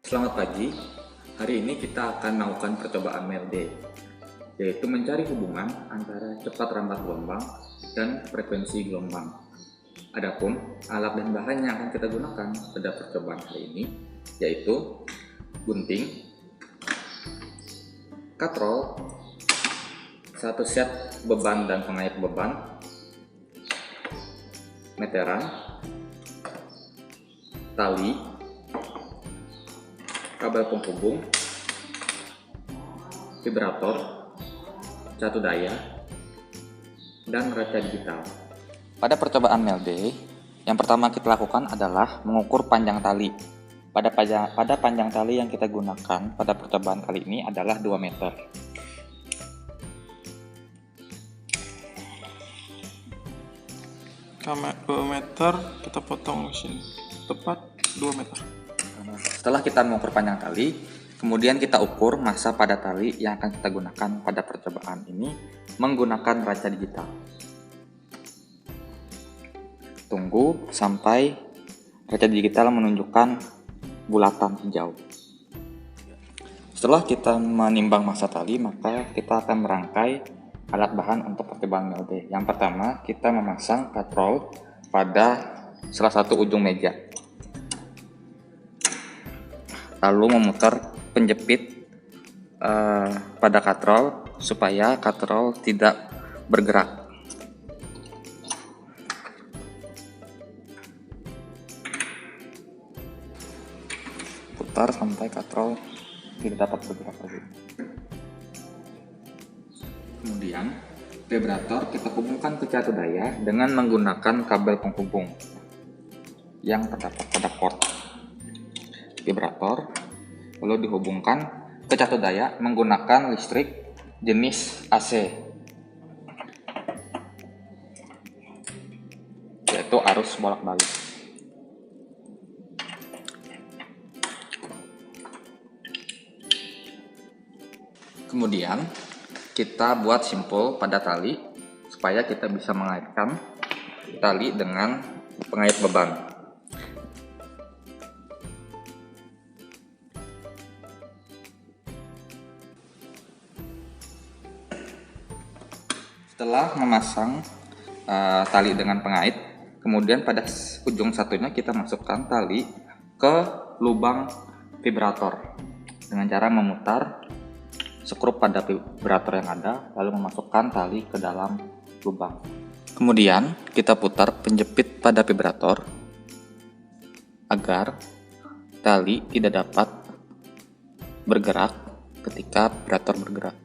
Selamat pagi, hari ini kita akan melakukan percobaan MELD, yaitu mencari hubungan antara cepat rambat gelombang dan frekuensi gelombang. Adapun alat dan bahan yang akan kita gunakan pada percobaan hari ini yaitu gunting, katrol, satu set beban dan pengait beban, meteran, tali, kabel penghubung, vibrator, catu daya, dan raca digital. Pada percobaan MELD, yang pertama kita lakukan adalah mengukur panjang tali. Pada panjang tali yang kita gunakan pada percobaan kali ini adalah 2 meter. Sama 2 meter kita potong di sini. Tepat 2 meter. Setelah kita mengukur panjang tali, kemudian kita ukur massa pada tali yang akan kita gunakan pada percobaan ini menggunakan raca digital. Tunggu sampai raca digital menunjukkan bulatan hijau. Setelah kita menimbang massa tali, maka kita akan merangkai alat bahan untuk percobaan MELD. Yang pertama, kita memasang katrol pada salah satu ujung meja. Lalu memutar penjepit pada katrol supaya katrol tidak bergerak. Putar sampai katrol tidak dapat bergerak lagi. Kemudian vibrator kita hubungkan ke catu daya dengan menggunakan kabel penghubung yang terdapat pada port vibrator, lalu dihubungkan ke catu daya menggunakan listrik jenis AC, yaitu arus bolak-balik. Kemudian kita buat simpul pada tali supaya kita bisa mengaitkan tali dengan pengait beban. Setelah memasang tali dengan pengait, kemudian pada ujung satunya kita masukkan tali ke lubang vibrator dengan cara memutar skrup pada vibrator yang ada, lalu memasukkan tali ke dalam lubang. Kemudian kita putar penjepit pada vibrator agar tali tidak dapat bergerak ketika vibrator bergerak.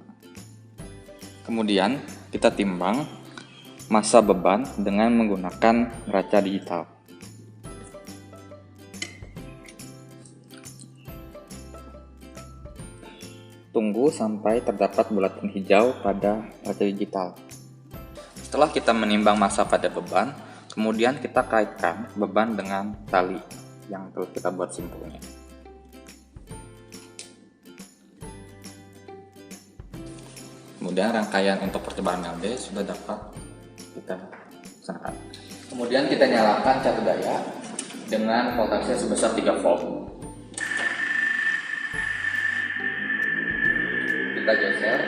Kemudian kita timbang massa beban dengan menggunakan raca digital. Tunggu sampai terdapat bulatan hijau pada raca digital. Setelah kita menimbang massa pada beban, kemudian kita kaitkan beban dengan tali yang telah kita buat simpulnya. Kemudian rangkaian untuk percobaan MELD sudah dapat kita laksanakan. Kemudian kita nyalakan catu daya dengan voltase sebesar 3 volt. Kita geser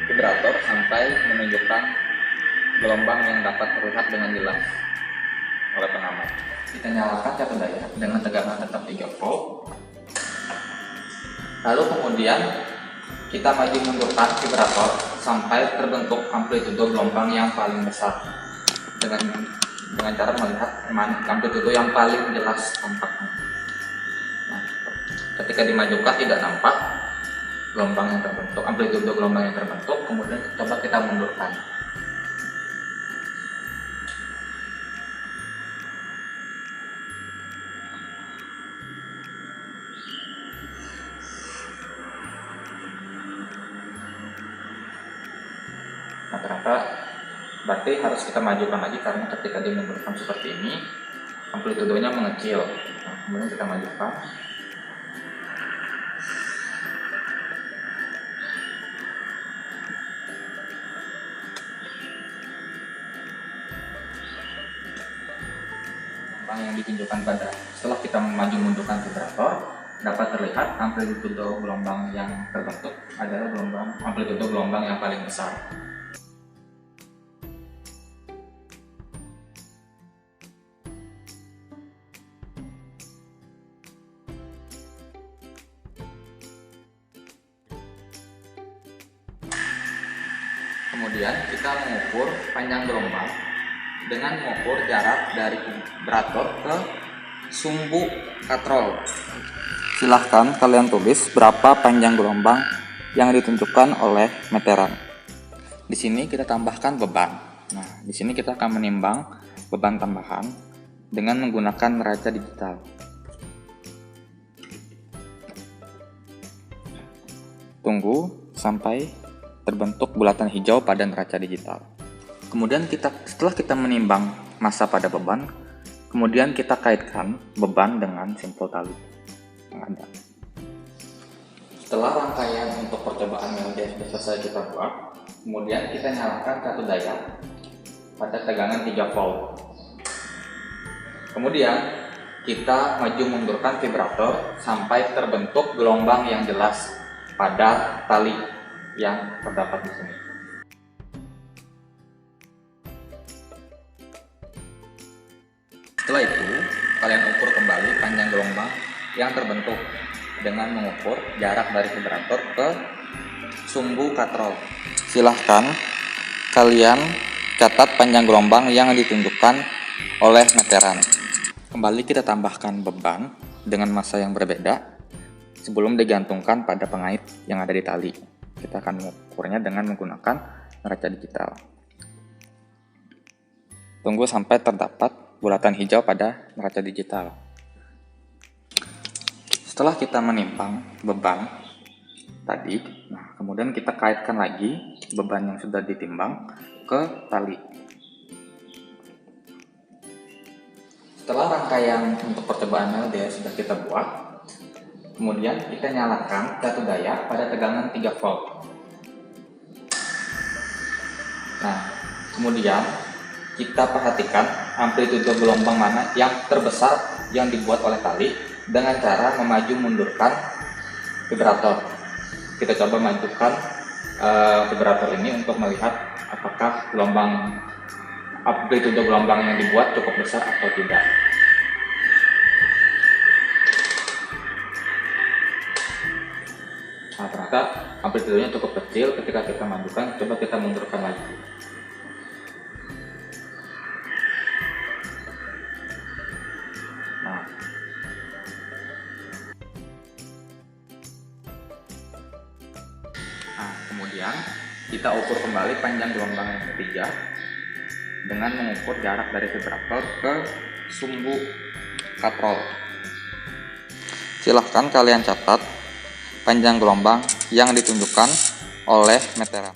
vibrator sampai menunjukkan gelombang yang dapat terlihat dengan jelas oleh pengamat. Kita nyalakan catu daya dengan tegangan tetap 3 volt. Lalu kemudian kita maju mundurkan vibrator sampai terbentuk amplitudo gelombang yang paling besar dengan cara melihat amplitudo yang paling jelas tampaknya. Nah, ketika dimajukan tidak nampak gelombang yang terbentuk, amplitudo gelombang yang terbentuk, kemudian coba kita mundurkan. Nah, ternyata berarti harus kita majukan lagi karena ketika dimundurkan seperti ini amplitudonya mengecil. Nah, kemudian kita majukan. Yang ditunjukkan pada setelah kita maju mundurkan vibrator, dapat terlihat amplitudo gelombang yang terbentuk adalah amplitudo gelombang yang paling besar. Kemudian kita mengukur panjang gelombang dengan mengukur jarak dari vibrator ke sumbu katrol. Silahkan kalian tulis berapa panjang gelombang yang ditunjukkan oleh meteran. Di sini kita tambahkan beban. Nah, di sini kita akan menimbang beban tambahan dengan menggunakan neraca digital. Tunggu sampai terbentuk bulatan hijau pada neraca digital. Kemudian setelah kita menimbang massa pada beban, kemudian kita kaitkan beban dengan simpul tali yang ada. Setelah rangkaian untuk percobaan melodi sudah selesai kita buat, kemudian kita nyalakan satu daya pada tegangan 3 volt. Kemudian kita maju mundurkan vibrator sampai terbentuk gelombang yang jelas pada tali yang terdapat di sini. Setelah itu, kalian ukur kembali panjang gelombang yang terbentuk dengan mengukur jarak dari vibrator ke sumbu katrol. Silahkan kalian catat panjang gelombang yang ditunjukkan oleh meteran. Kembali kita tambahkan beban dengan massa yang berbeda sebelum digantungkan pada pengait yang ada di tali. Kita akan mengukurnya dengan menggunakan neraca digital. Tunggu sampai terdapat bulatan hijau pada neraca digital. Setelah kita menimbang beban tadi, kemudian kita kaitkan lagi beban yang sudah ditimbang ke tali. Setelah rangkaian untuk percobaan LDR sudah kita buat, kemudian kita nyalakan satu daya pada tegangan 3 volt. Nah, kemudian kita perhatikan amplitudo gelombang mana yang terbesar yang dibuat oleh tali dengan cara memaju mundurkan vibrator. Kita coba majukan vibrator ini untuk melihat apakah amplitudo gelombang yang dibuat cukup besar atau tidak. Nah, ternyata amplitudonya cukup kecil. Ketika kita majukan, coba kita mundurkan lagi. Nah, kemudian kita ukur kembali panjang gelombang yang ketiga dengan mengukur jarak dari vibrator ke sumbu katrol. Silahkan kalian catat panjang gelombang yang ditunjukkan oleh meteran.